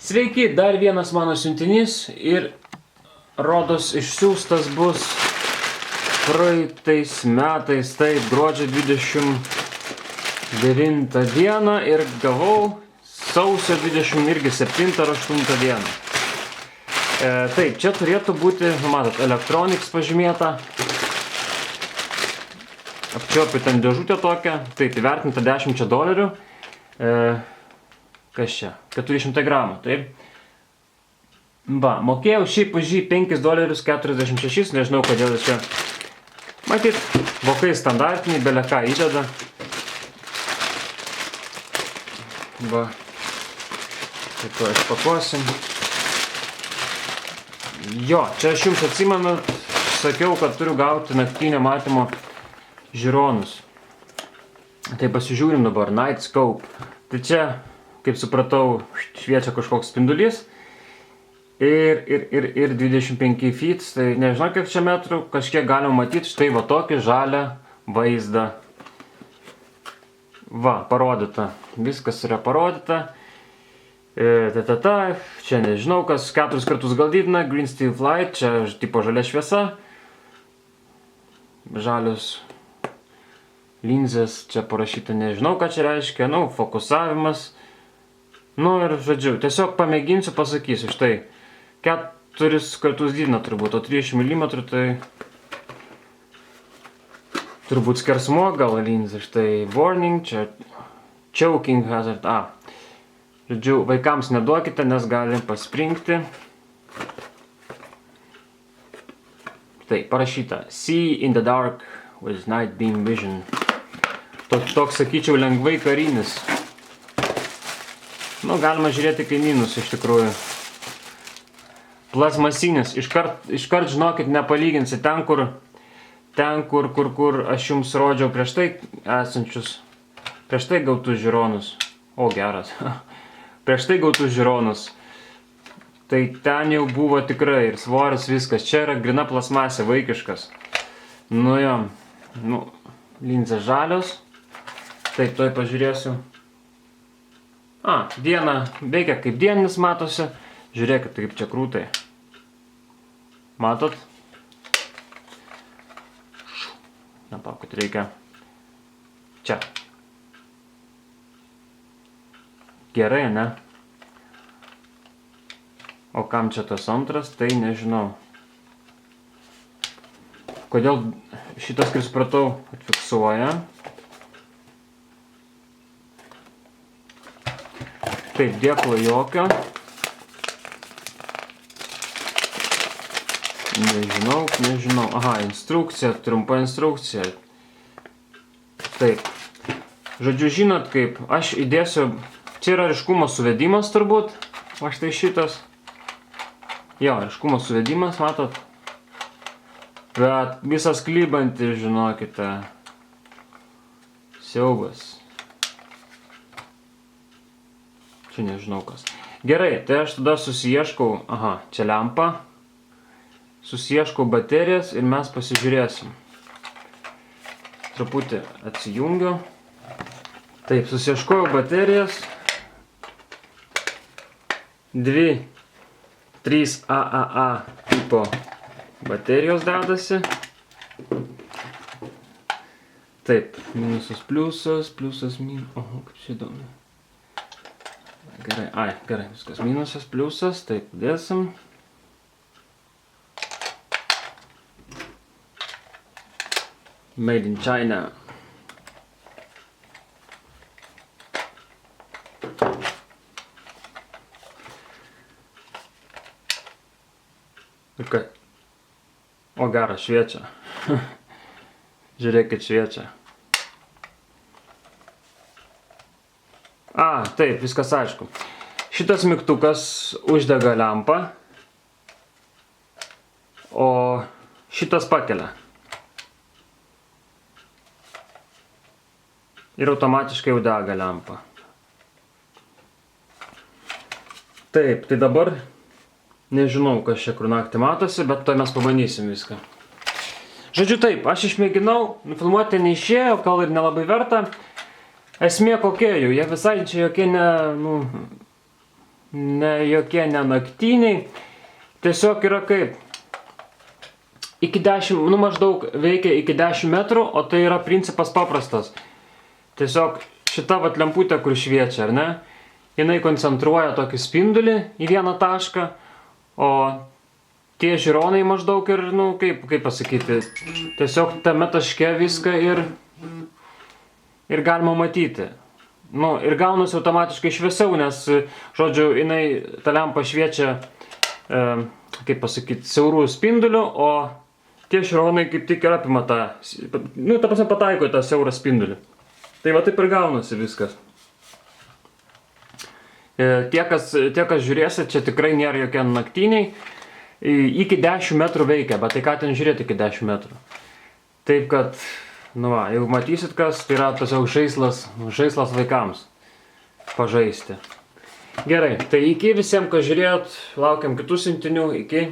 Sveiki, dar vienas mano siuntinys ir rodos išsiųstas bus praeitais metais, taip, gruodžio 29 dieną ir gavau sausio 27 ar 8 dieną. Taip, čia turėtų būti, matot, Electronics pažymėta. Apčiuopiu ten dėžutę tokią, taip, įvertinta $10. Kas čia? 400 gramų, taip. Va, mokėjau šiaip už jį $5.46, nežinau kodėl čia. Matyt, vokai standartiniai, beleką įdeda. Va, taip to išpakuosim. Jo, čia aš jums atsimenu, sakiau, kad turiu gauti naktinio matymo žiūronus. Tai pasižiūrim dabar, Night Scope. Tai čia, kaip supratau, šviečia kažkoks spindulys. Ir 25 feet, tai nežinau kiek čia metrų, kažkiek galima matyti, štai va tokį žalią vaizdą. Va, parodyta. Viskas yra parodyta. Čia nežinau, kas 4 kartus gal didina, Green Steel Light, čia tipo žalia šviesa. Žalios linzės, čia parašyta nežinau, ką čia reiškia, nu, fokusavimas. Nu ir žodžiu, tiesiog pamėginsiu, pasakysiu, štai 4 kartus didina turbūt, o 30 mm tai turbūt skersmuo gal linzė, štai warning, čia choking hazard, žodžiu, vaikams neduokite, nes gali paspringti. Tai parašyta, see in the dark with night beam vision. Toks, sakyčiau, lengvai karinis. Nu, galima žiūrėti kaimynus iš tikrųjų. Plazmasinis. Iškart žinokit, nepalyginsi ten, kur aš jums rodžiau prieš tai esančius. Prieš tai gautus žiūronus. O, geras. Prieš tai gautus žiūronus. Tai ten jau buvo tikrai ir svoris viskas. Čia yra grina plasmasė, vaikiškas. Nu jo. Nu, linzės žalios. Taip, toj pažiūrėsiu. Diena veikia kaip dieninis matosi. Žiūrėkit, kaip čia krūtai. Matot? Nepakut reikia. Čia. Gerai, ne? O kam čia tas antras, tai nežinau. Kodėl šitas, kaip supratau, atfiksuoja. Taip, dėklo jokio. Nežinau. Aha, instrukcija, trumpa instrukcija. Taip. Žodžiu, žinot kaip, aš įdėsiu, čia yra ryškumo suvedimas turbūt, o štai šitas. Jo, ryškumo suvedimas, matot. Bet visas klybantis, žinokite. Siaubas. Čia nežinau kas. Gerai, tai aš tada susiieškau, čia lempa. Susiieškau baterijas ir mes pasižiūrėsim. Truputį atsijungiu. Taip, susiieškojau baterijas. 2 3 AAA tipo baterijos dedasi. Taip, minusas pliusas, pliusas minus. Oho, kaip čia įdomu. Gerai, viskas. Minusas, pliusas, taip, dėsim. Made in China. Okay. O geras, šviečia. Žiūrėkit, šviečia. Taip, viskas aišku. Šitas mygtukas uždega lempą, o šitas pakelia. Ir automatiškai jau dega lempą. Taip, tai dabar nežinau, kas čia kur naktį matosi, bet to mes pabandysim viską. Žodžiu taip, aš išmėginau, nufilmuoti neišėjo, gal ir nelabai verta. Esmė kokia jau, jie visai čia jokie ne jokie ne naktiniai. Tiesiog yra kaip. Iki 10, maždaug veikia iki 10 metrų, o tai yra principas paprastas. Tiesiog šita vat lemputė, kur šviečia, ar ne? Jinai koncentruoja tokį spindulį į vieną tašką, o tie žiūronai maždaug ir, kaip pasakyti, tiesiog tame taške viską ir galima matyti. Ir gaunasi automatiškai šviesiau, nes, žodžiu, ta lempa šviečia, kaip pasakyti, siaurų spindulių, o tie žiūronai kaip tik ir apima tą, ta prasme pataiko į tą siaurą spindulį. Tai va taip ir gaunasi viskas. Tie, kas žiūrėsit, čia tikrai nėra jokie naktiniai. Iki 10 metrų veikia, bet tai ką ten žiūrėti iki 10 metrų. Taip kad, jeigu matysit kas, tai yra tiesiog žaislas vaikams pažaisti. Gerai, tai iki visiems, kas žiūrėjot, laukiam kitų siuntinių, iki.